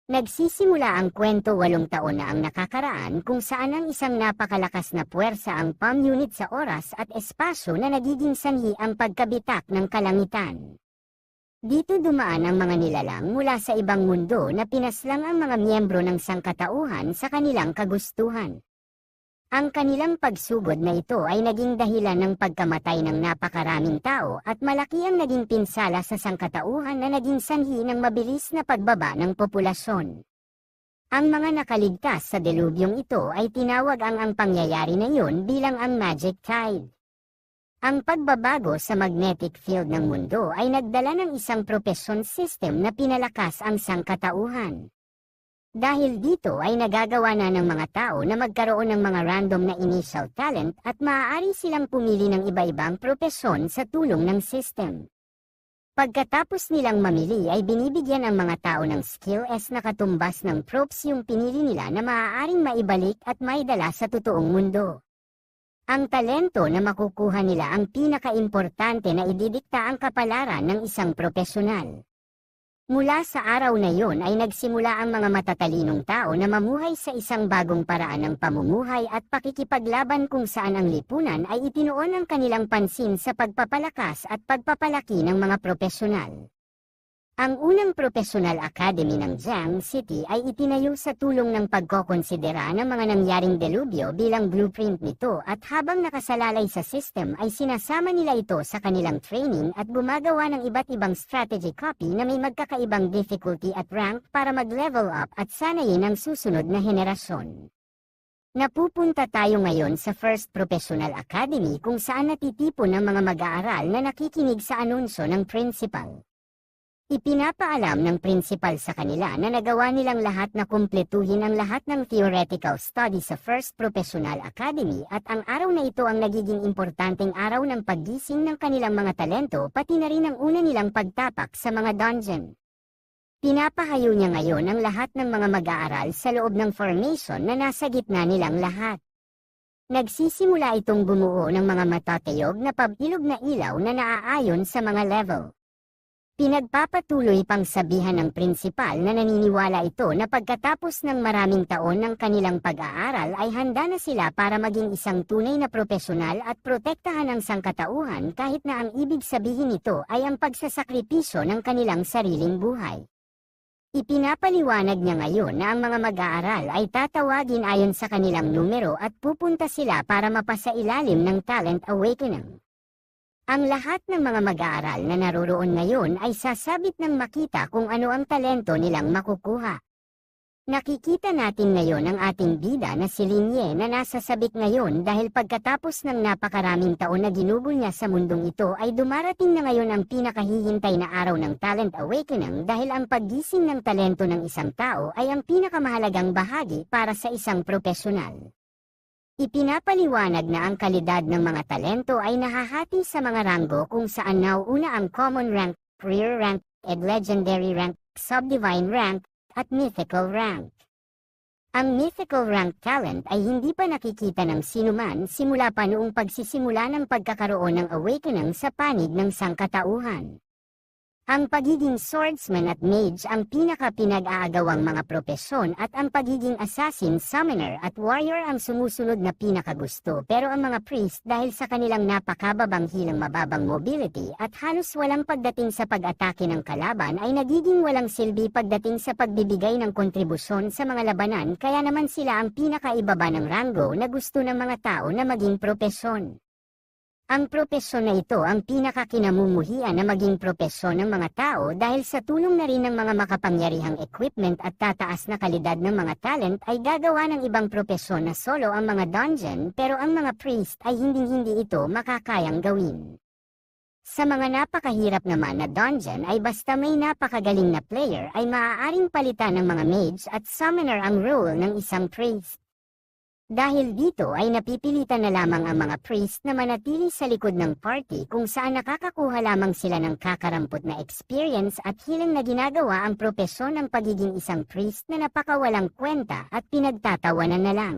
Nagsisimula ang kwento 8 taon na ang nakakaraan kung saan ang isang napakalakas na puwersa ang palm unit sa oras at espasyo na nagiging sanhi ang pagkabitak ng kalangitan. Dito dumaan ang mga nilalang mula sa ibang mundo na pinaslang ang mga miyembro ng sangkatauhan sa kanilang kagustuhan. Ang kanilang pagsugod na ito ay naging dahilan ng pagkamatay ng napakaraming tao at malaki ang naging pinsala sa sangkatauhan na naging sanhi ng mabilis na pagbaba ng populasyon. Ang mga nakaligtas sa delubyong ito ay tinawag ang pangyayari na iyon bilang ang Magic Tide. Ang pagbabago sa magnetic field ng mundo ay nagdala ng isang propulsion system na pinalakas ang sangkatauhan. Dahil dito ay nagagawa na ng mga tao na magkaroon ng mga random na initial talent at maaari silang pumili ng iba-ibang propesyon sa tulong ng system. Pagkatapos nilang mamili ay binibigyan ang mga tao ng skill na katumbas ng props yung pinili nila na maaaring maibalik at maidala sa totoong mundo. Ang talento na makukuha nila ang pinaka-importante na ididikta ang kapalaran ng isang propesyonal. Mula sa araw na iyon ay nagsimula ang mga matatalinong tao na mamuhay sa isang bagong paraan ng pamumuhay at pakikipaglaban kung saan ang lipunan ay itinuon ang kanilang pansin sa pagpapalakas at pagpapalaki ng mga propesyonal. Ang unang Professional Academy ng Jiang City ay itinayo sa tulong ng pagkokonsidera ng mga nangyaring delubyo bilang blueprint nito at habang nakasalalay sa system ay sinasama nila ito sa kanilang training at gumagawa ng iba't ibang strategy copy na may magkakaibang difficulty at rank para mag-level up at sanayin ang susunod na henerasyon. Napupunta tayo ngayon sa First Professional Academy kung saan natitipon ang mga mag-aaral na nakikinig sa anunsyo ng principal. Ipinapaalam ng principal sa kanila na nagawa nilang lahat na kumpletuhin ang lahat ng theoretical study sa First Professional Academy at ang araw na ito ang nagiging importanteng araw ng paggising ng kanilang mga talento pati na rin ang una nilang pagtapak sa mga dungeon. Pinapahayo niya ngayon ang lahat ng mga mag-aaral sa loob ng formation na nasa gitna nilang lahat. Nagsisimula itong bumuo ng mga matatayog na pabilog na ilaw na naaayon sa mga level. Pinagpapatuloy pang sabihan ng prinsipal na naniniwala ito na pagkatapos ng maraming taon ng kanilang pag-aaral ay handa na sila para maging isang tunay na propesyonal at protektahan ang sangkatauhan kahit na ang ibig sabihin nito ay ang pagsasakripisyo ng kanilang sariling buhay. Ipinapaliwanag niya ngayon na ang mga mag-aaral ay tatawagin ayon sa kanilang numero at pupunta sila para mapasailalim ng talent awakening. Ang lahat ng mga mag-aaral na naroroon ngayon ay sasabit ng makita kung ano ang talento nilang makukuha. Nakikita natin ngayon ang ating bida na si Linye na nasa sabik ngayon dahil pagkatapos ng napakaraming taon na ginugol niya sa mundong ito ay dumarating na ngayon ang pinakahihintay na araw ng talent awakening dahil ang paggising ng talento ng isang tao ay ang pinakamahalagang bahagi para sa isang propesyonal. Ipinapaliwanag na ang kalidad ng mga talento ay nahahati sa mga ranggo kung saan nauuna ang common rank, career rank, legendary rank, subdivine rank, at mythical rank. Ang mythical rank talent ay hindi pa nakikita ng sinuman simula pa noong pagsisimula ng pagkakaroon ng awakening sa panig ng sangkatauhan. Ang pagiging swordsman at mage ang pinaka-pinag-aagawang mga propesyon at ang pagiging assassin, summoner at warrior ang sumusunod na pinakagusto pero ang mga priest dahil sa kanilang napakababang hilang mababang mobility at halos walang pagdating sa pag-atake ng kalaban ay nagiging walang silbi pagdating sa pagbibigay ng kontribusyon sa mga labanan kaya naman sila ang pinakaibaba ng ranggo na gusto ng mga tao na maging propesyon. Ang propesyon na ito ang pinakakinamumuhian na maging propesyon ng mga tao dahil sa tulong na rin ng mga makapangyarihang equipment at tataas na kalidad ng mga talent ay gagawa ng ibang propesyon na solo ang mga dungeon pero ang mga priest ay hindi ito makakayang gawin. Sa mga napakahirap naman na dungeon ay basta may napakagaling na player ay maaaring palitan ng mga mage at summoner ang role ng isang priest. Dahil dito ay napipilitan na lamang ang mga priest na manatili sa likod ng party kung saan nakakakuha lamang sila ng kakarampot na experience at hilang na ginagawa ang propesyon ng pagiging isang priest na napakawalang kwenta at pinagtatawanan na lang.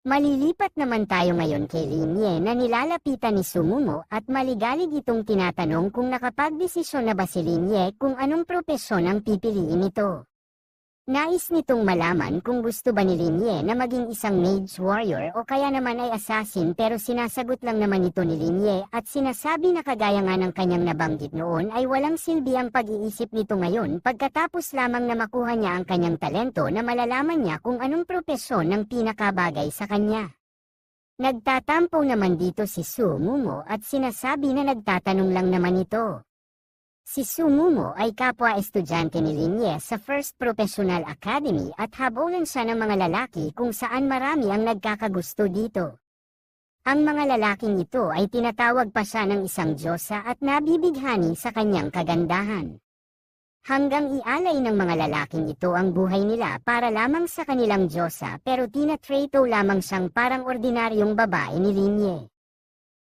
Malilipat naman tayo ngayon kay Linye na nilalapitan ni Sumumo at maligalig itong tinatanong kung nakapagdesisyon na ba si Linye kung anong propesyon ang pipiliin nito. Nais nitong malaman kung gusto ba ni Linye na maging isang mage warrior o kaya naman ay assassin, pero sinasagot lang naman ito ni Linye at sinasabi na kagaya nga ng kanyang nabanggit noon ay walang silbi ang pag-iisip nito ngayon pagkatapos lamang na makuha niya ang kanyang talento na malalaman niya kung anong propesyon ng pinakabagay sa kanya. Nagtatampo naman dito si Sumumo at sinasabi na nagtatanong lang naman ito. Si Sumumo ay kapwa-estudyante ni Linye sa First Professional Academy at habulan siya ng mga lalaki kung saan marami ang nagkakagusto dito. Ang mga lalaking ito ay tinatawag pa siya ng isang diyosa at nabibighani sa kanyang kagandahan. Hanggang ialay ng mga lalaking ito ang buhay nila para lamang sa kanilang diyosa, pero tinatrato lamang siyang parang ordinaryong babae ni Linye.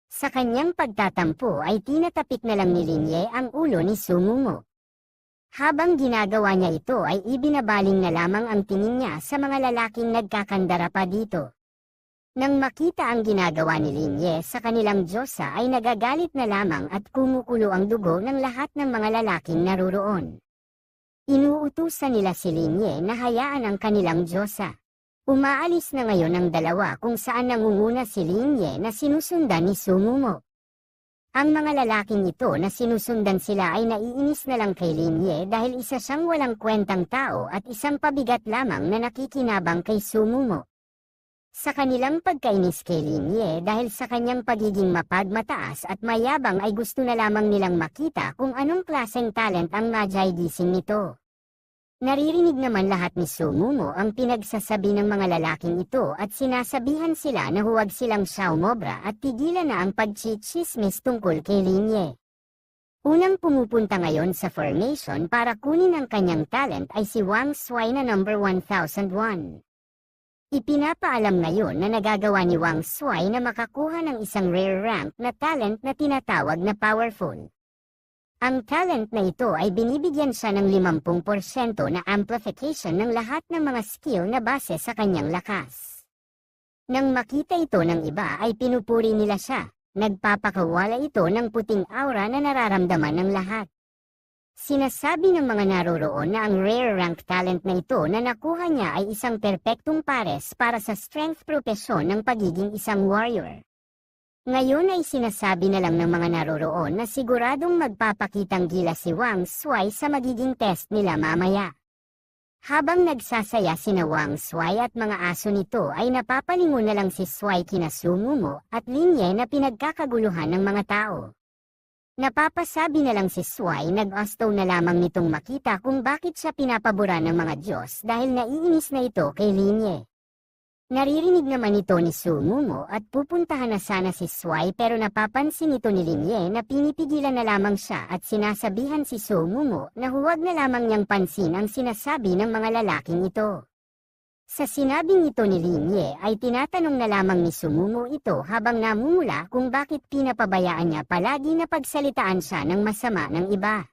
Sa kanyang pagtatampo ay tinatapik na lang ni Linye ang ulo ni Sumumo. Habang ginagawa niya ito ay ibinabaling na lamang ang tingin niya sa mga lalaking nagkakandara pa dito. Nang makita ang ginagawa ni Linye sa kanilang diyosa ay nagagalit na lamang at kumukulo ang dugo ng lahat ng mga lalaking naroroon. Inuutusan nila si Linye na hayaan ang kanilang diyosa. Umaalis na ngayon ang dalawa kung saan nangunguna si Linye na sinusundan ni Sumumo. Ang mga lalaking ito na sinusundan sila ay naiinis na lang kay Linye dahil isa siyang walang kwentang tao at isang pabigat lamang na nakikinabang kay Sumumo. Sa kanilang pagkainis kay Linye dahil sa kanyang pagiging mapagmataas at mayabang ay gusto na lamang nilang makita kung anong klaseng talent ang Majay gising nito. Naririnig naman lahat ni Sumumo ang pinagsasabi ng mga lalaking ito at sinasabihan sila na huwag silang siyawmobra at tigilan na ang pagchichismis tungkol kay Linye. Unang pumupunta ngayon sa formation para kunin ang kanyang talent ay si Wang Shuai na number 1001. Ipinapaalam ngayon na nagagawa ni Wang Shuai na makakuha ng isang rare rank na talent na tinatawag na powerful. Ang talent na ito ay binibigyan siya ng 50% na amplification ng lahat ng mga skill na base sa kanyang lakas. Nang makita ito ng iba ay pinupuri nila siya, nagpapakawala ito ng puting aura na nararamdaman ng lahat. Sinasabi ng mga naroroon na ang rare rank talent na ito na nakuha niya ay isang perpektong pares para sa strength propesyon ng pagiging isang warrior. Ngayon ay sinasabi na lang ng mga naroroon na siguradong magpapakitang gila si Wang Shuai sa magiging test nila mamaya. Habang nagsasaya sina Wang Shuai at mga aso nito ay napapalingon na lang si Shuai kina Sumumo at Linye na pinagkakaguluhan ng mga tao. Napapasabi na lang si Shuai nag-gusto na lamang nitong makita kung bakit siya pinapabura ng mga Diyos dahil naiinis na ito kay Linye. Naririnig naman ito ni Sumumo at pupuntahan na sana si Shuai pero napapansin ito ni Linye na pinipigilan na lamang siya at sinasabihan si Sumumo na huwag na lamang niyang pansin ang sinasabi ng mga lalaking ito. Sa sinabing ito ni Linye ay tinatanong na lamang ni Sumumo ito habang namumula kung bakit pinapabayaan niya palagi na pagsalitaan siya ng masama ng iba.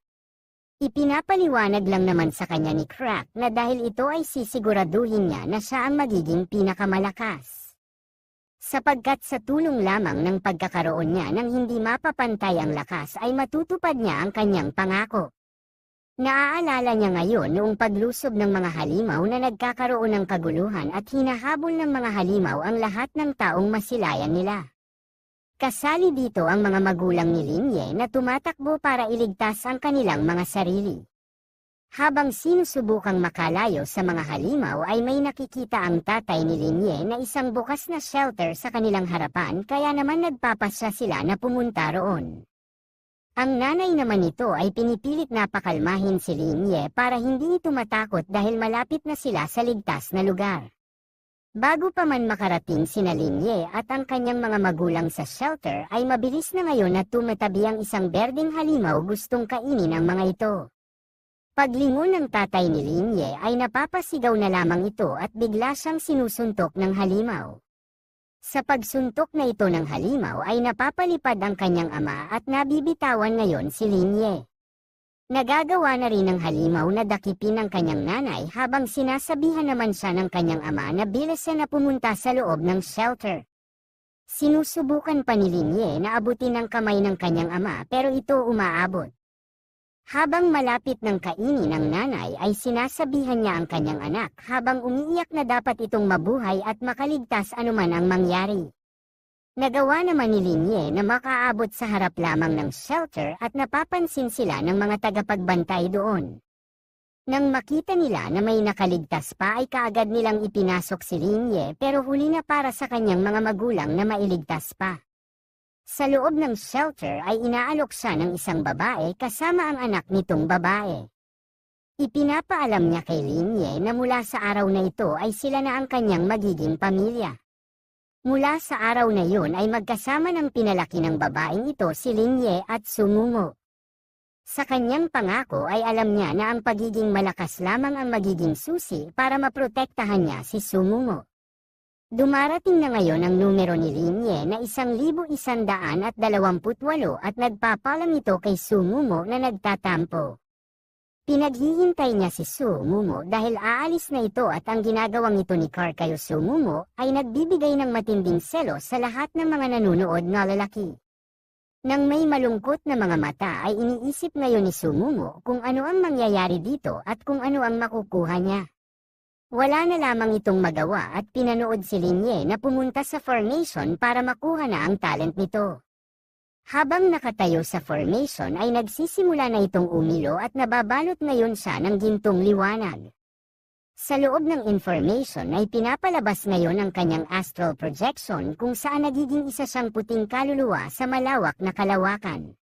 Ipinapaliwanag lang naman sa kanya ni Crack na dahil ito ay sisiguraduhin niya na siya ang magiging pinakamalakas. Sapagkat sa tulong lamang ng pagkakaroon niya ng hindi mapapantay ang lakas ay matutupad niya ang kanyang pangako. Naaalala niya ngayon noong paglusob ng mga halimaw na nagkakaroon ng kaguluhan at hinahabol ng mga halimaw ang lahat ng taong masilayan nila. Kasali dito ang mga magulang ni Linye na tumatakbo para iligtas ang kanilang mga sarili. Habang sinusubukang makalayo sa mga halimaw ay may nakikita ang tatay ni Linye na isang bukas na shelter sa kanilang harapan kaya naman nagpapasya sila na pumunta roon. Ang nanay naman nito ay pinipilit na pakalmahin si Linye para hindi ito matakot dahil malapit na sila sa ligtas na lugar. Bago pa man makarating sina Linye at ang kanyang mga magulang sa shelter ay mabilis na ngayon na tumatabi ang isang berdeng halimaw gustong kainin ang mga ito. Paglingon ng tatay ni Linye ay napapasigaw na lamang ito at bigla siyang sinusuntok ng halimaw. Sa pagsuntok na ito ng halimaw ay napapalipad ang kanyang ama at nabibitawan ngayon si Linye. Nagagawa na rin ng halimaw na dakipin ang kanyang nanay habang sinasabihan naman siya ng kanyang ama na bilisan na pumunta sa loob ng shelter. Sinusubukan pa ni Linye na abutin ang kamay ng kanyang ama pero ito umaabot. Habang malapit ng kainin ng nanay ay sinasabihan niya ang kanyang anak habang umiiyak na dapat itong mabuhay at makaligtas anuman ang mangyari. Nagawa naman ni Linye na makaabot sa harap lamang ng shelter at napapansin sila ng mga tagapagbantay doon. Nang makita nila na may nakaligtas pa ay kaagad nilang ipinasok si Linye pero huli na para sa kanyang mga magulang na mailigtas pa. Sa loob ng shelter ay inaalok siya ng isang babae kasama ang anak nitong babae. Ipinapaalam niya kay Linye na mula sa araw na ito ay sila na ang kanyang magiging pamilya. Mula sa araw na yun ay magkasama ng pinalaki ng babaeng ito si Linye at Sumungo. Sa kanyang pangako ay alam niya na ang pagiging malakas lamang ang magiging susi para maprotektahan niya si Sumungo. Dumarating na ngayon ang numero ni Linye na 1,128 at nagpapalam ito kay Sumungo na nagtatampo. Pinaghihintay niya si Sumungo dahil aalis na ito at ang ginagawang ito ni Kakayo Sumungo ay nagbibigay ng matinding selos sa lahat ng mga nanunood na lalaki. Nang may malungkot na mga mata ay iniisip ngayon ni Sumungo kung ano ang mangyayari dito at kung ano ang makukuha niya. Wala na lamang itong magawa at pinanood si Linye na pumunta sa formation para makuha na ang talent nito. Habang nakatayo sa formation ay nagsisimula na itong umilo at nababalot ngayon siya ng gintong liwanag. Sa loob ng information ay pinapalabas ngayon ang kanyang astral projection kung saan nagiging isa siyang puting kaluluwa sa malawak na kalawakan.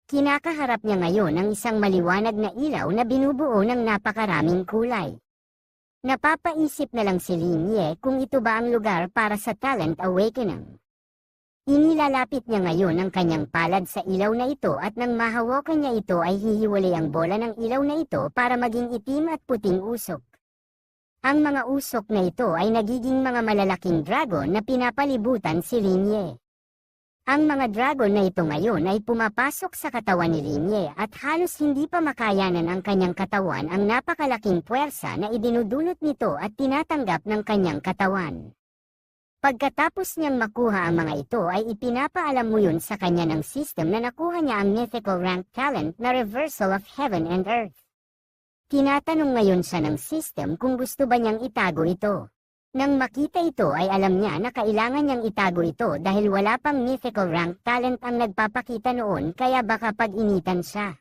Kinakaharap niya ngayon ang isang maliwanag na ilaw na binubuo ng napakaraming kulay. Napapaisip na lang si Linye kung ito ba ang lugar para sa talent awakening. Inilalapit niya ngayon ang kanyang palad sa ilaw na ito at nang mahawakan niya ito ay hihiwalay ang bola ng ilaw na ito para maging itim at puting usok. Ang mga usok na ito ay nagiging mga malalaking dragon na pinapalibutan si Linye. Ang mga dragon na ito ngayon ay pumapasok sa katawan ni Linye at halos hindi pa makayanan ang kanyang katawan ang napakalaking puwersa na idinudulot nito at tinatanggap ng kanyang katawan. Pagkatapos niyang makuha ang mga ito ay ipinapaalam mo yun sa kanya ng system na nakuha niya ang mythical rank talent na reversal of heaven and earth. Tinatanong ngayon siya ng system kung gusto ba niyang itago ito. Nang makita ito ay alam niya na kailangan niyang itago ito dahil wala pang mythical rank talent ang nagpapakita noon kaya baka pag-initan siya.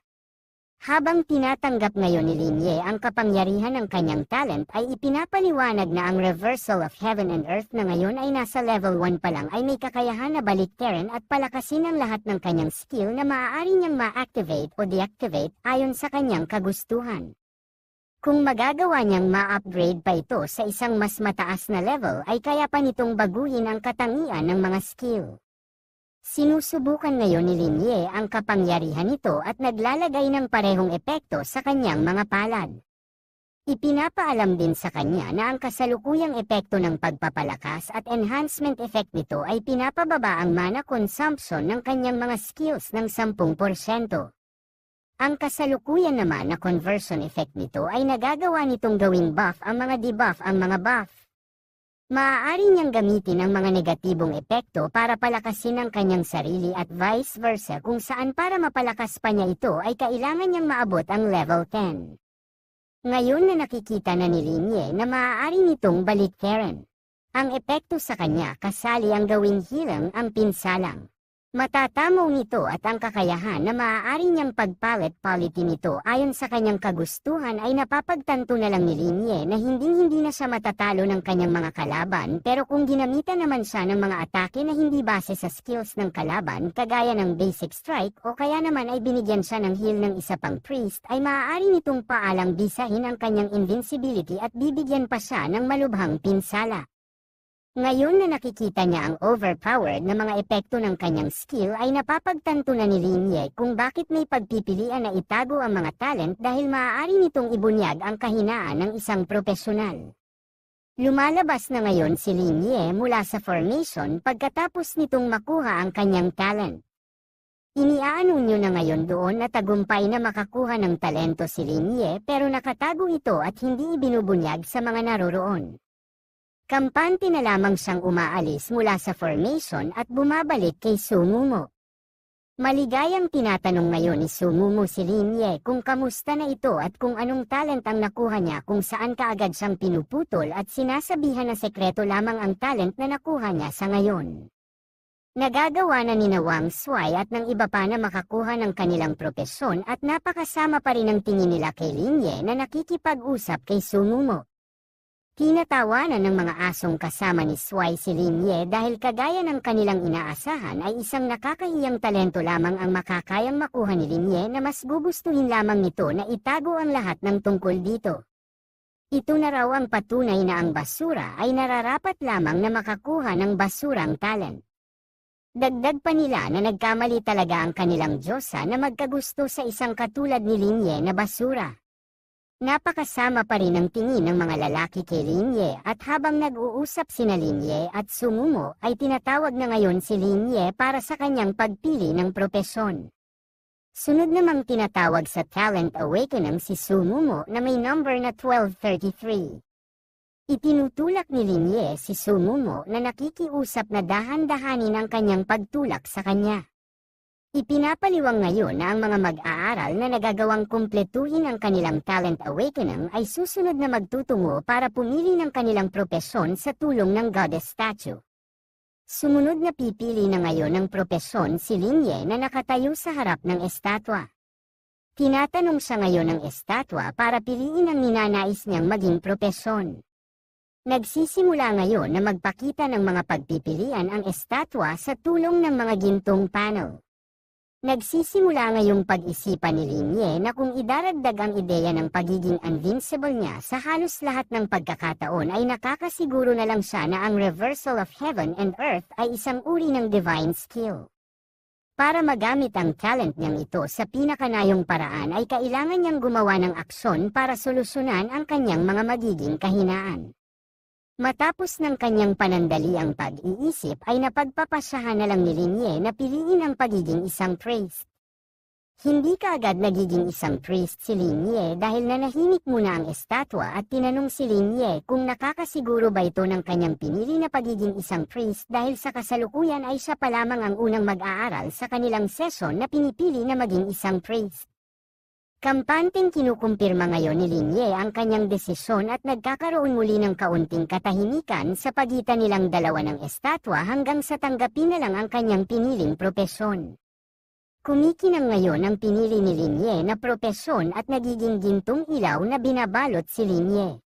Habang tinatanggap ngayon ni Linye ang kapangyarihan ng kanyang talent ay ipinapaliwanag na ang reversal of heaven and earth na ngayon ay nasa level 1 pa lang ay may kakayahan na baliktarin at palakasin ang lahat ng kanyang skill na maaari niyang ma-activate o deactivate ayon sa kanyang kagustuhan. Kung magagawa niyang ma-upgrade pa ito sa isang mas mataas na level ay kaya pa nitong baguhin ang katangian ng mga skill. Sinusubukan ngayon ni Linye ang kapangyarihan nito at naglalagay ng parehong epekto sa kanyang mga palad. Ipinapaalam din sa kanya na ang kasalukuyang epekto ng pagpapalakas at enhancement effect nito ay pinapababa ang mana consumption ng kanyang mga skills ng 10%. Ang kasalukuyan naman na conversion effect nito ay nagagawa nitong gawing buff ang mga debuff ang mga buff. Maaari niyang gamitin ang mga negatibong epekto para palakasin ang kanyang sarili at vice versa kung saan para mapalakas pa niya ito ay kailangan niyang maabot ang level 10. Ngayon na nakikita na ni Linye na maaari nitong baliktarin. Ang epekto sa kanya kasali ang gawing hilang ang pinsalang. Matatamo nito at ang kakayahan na maaari niyang pagpalit quality nito ayon sa kanyang kagustuhan ay napapagtanto na lang ni Linye na hindi na siya matatalo ng kanyang mga kalaban pero kung ginamitan naman siya ng mga atake na hindi base sa skills ng kalaban kagaya ng basic strike o kaya naman ay binigyan siya ng heal ng isa pang priest ay maaari nitong paalang bisahin ang kanyang invincibility at bibigyan pa siya ng malubhang pinsala. Ngayon na nakikita niya ang overpowered na mga epekto ng kanyang skill ay napapagtanto na ni Linye kung bakit may pagpipilian na itago ang mga talent dahil maaari nitong ibunyag ang kahinaan ng isang propesyonal. Lumalabas na ngayon si Linye mula sa formation pagkatapos nitong makuha ang kanyang talent. Iniaanunsyo na ngayon doon na tagumpay na makakuha ng talento si Linye pero nakatago ito at hindi ibinubunyag sa mga naroroon. Kampante na lamang siyang umaalis mula sa formation at bumabalik kay Sumungo. Maligayang tinatanong ngayon ni Sumumu si Linye kung kamusta na ito at kung anong talent ang nakuha niya, kung saan kaagad siyang pinuputol at sinasabihan na sekreto lamang ang talent na nakuha niya sa ngayon. Nagagawa na ni Wang Shuai at ng iba pa na makakuha ng kanilang propesyon at napakasama pa rin ang tingin nila kay Linye na nakikipag-usap kay Sumumu. Tinatawanan ng mga asong kasama ni Shuai si Linye dahil kagaya ng kanilang inaasahan ay isang nakakahiyang talento lamang ang makakayang makuha ni Linye na mas gugustuhin lamang nito na itago ang lahat ng tungkol dito. Ito na raw ang patunay na ang basura ay nararapat lamang na makakuha ng basurang talent. Dagdag pa nila na nagkamali talaga ang kanilang Diyosa na magkagusto sa isang katulad ni Linye na basura. Napakasama pa rin ang tingin ng mga lalaki kay Linye at habang nag-uusap sina Linye at Sumumu ay tinatawag na ngayon si Linye para sa kanyang pagpili ng propesyon. Sunod namang tinatawag sa Talent Awakening si Sumumu na may number na 1233. Itinutulak ni Linye si Sumumu na nakikiusap na dahan-dahanin ang kanyang pagtulak sa kanya. Ipinapaliwang ngayon na ang mga mag-aaral na nagagawang kumpletuhin ang kanilang Talent Awakening ay susunod na magtutungo para pumili ng kanilang propesyon sa tulong ng Goddess Statue. Sumunod na pipili na ngayon ng propesyon si Linye na nakatayo sa harap ng estatwa. Tinatanong siya ngayon ng estatwa para piliin ang ninanais niyang maging propesyon. Nagsisimula ngayon na magpakita ng mga pagpipilian ang estatwa sa tulong ng mga gintong panel. Nagsisimula ngayong pag-isipan ni Linye na kung idaragdag ang ideya ng pagiging invincible niya sa halos lahat ng pagkakataon ay nakakasiguro na lang siya na ang reversal of heaven and earth ay isang uri ng divine skill. Para magamit ang talent niyang ito sa pinakanayong paraan ay kailangan niyang gumawa ng aksyon para solusyonan ang kanyang mga magiging kahinaan. Matapos ng kanyang panandaliang pag-iisip ay napagpapasyahan na lang ni Linye na piliin ang pagiging isang priest. Hindi kaagad nagiging isang priest si Linye dahil nanahimik muna ang estatwa at tinanong si Linye kung nakakasiguro ba ito ng kanyang pinili na pagiging isang priest dahil sa kasalukuyan ay siya pa lamang ang unang mag-aaral sa kanilang session na pinipili na maging isang priest. Kampanteng kinukumpirma ngayon ni Linye ang kanyang desisyon at nagkakaroon muli ng kaunting katahimikan sa pagitan nilang dalawa ng estatwa hanggang sa tanggapin na lang ang kanyang piniling propesyon. Kumikinang ngayon ang pinili ni Linye na propesyon at nagiging gintong ilaw na binabalot si Linye.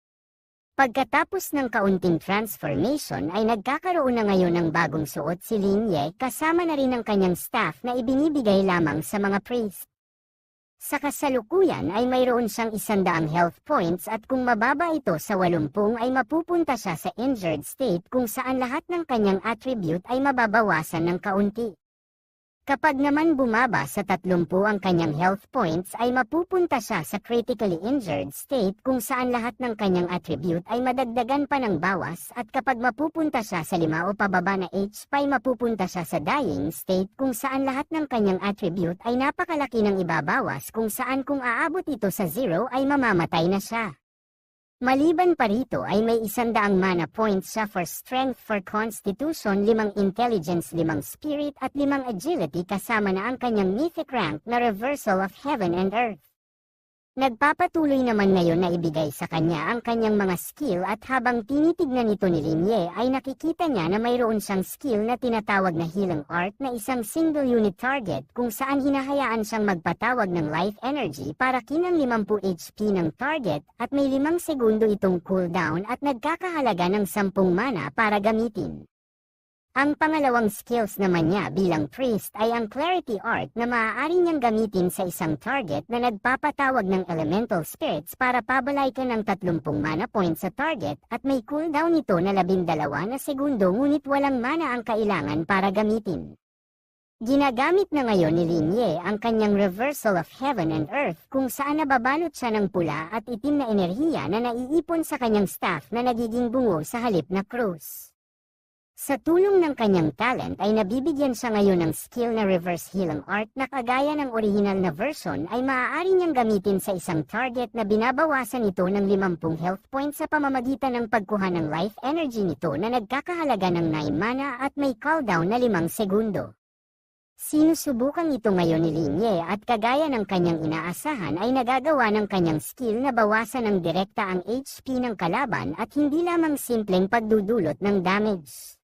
Pagkatapos ng kaunting transformation ay nagkakaroon na ngayon ng bagong suot si Linye kasama na rin ang kanyang staff na ibinibigay lamang sa mga priest. Sa kasalukuyan ay mayroon siyang 100 health points at kung mababa ito sa 80 ay mapupunta siya sa injured state kung saan lahat ng kanyang attribute ay mababawasan ng kaunti. Kapag naman bumaba sa 30 ang kanyang health points ay mapupunta siya sa critically injured state kung saan lahat ng kanyang attribute ay madagdagan pa ng bawas at kapag mapupunta siya sa 5 o pababa na HP ay mapupunta siya sa dying state kung saan lahat ng kanyang attribute ay napakalaki ng ibabawas kung saan kung aabot ito sa 0 ay mamamatay na siya. Maliban pa rito ay may 100 mana points siya for strength, for constitution, 5 intelligence, 5 spirit at 5 agility kasama na ang kanyang mythic rank na reversal of heaven and earth. Nagpapatuloy naman ngayon na ibigay sa kanya ang kanyang mga skill at habang tinitignan ito ni Linye ay nakikita niya na mayroon siyang skill na tinatawag na healing art na isang single unit target kung saan hinahayaan siyang magpatawag ng life energy para kinang 50 HP ng target at may 5 segundo itong cooldown at nagkakahalaga ng 10 mana para gamitin. Ang pangalawang skills naman niya bilang priest ay ang clarity art na maaari niyang gamitin sa isang target na nagpapatawag ng elemental spirits para pabalaykan ng 30 mana points sa target at may cooldown nito na 12 na segundo ngunit walang mana ang kailangan para gamitin. Ginagamit na ngayon ni Linye ang kanyang reversal of heaven and earth kung saan nababalot siya ng pula at itim na enerhiya na naiipon sa kanyang staff na nagiging bungo sa halip na krus. Sa tulong ng kanyang talent ay nabibigyan siya ngayon ng skill na reverse healing art na kagaya ng original na version ay maaari niyang gamitin sa isang target na binabawasan ito ng 50 health points sa pamamagitan ng pagkuha ng life energy nito na nagkakahalaga ng 9 mana at may cooldown na 5 segundo. Sinusubukan ito ngayon ni Linye at kagaya ng kanyang inaasahan ay nagagawa ng kanyang skill na bawasan ng direkta ang HP ng kalaban at hindi lamang simpleng pagdudulot ng damage.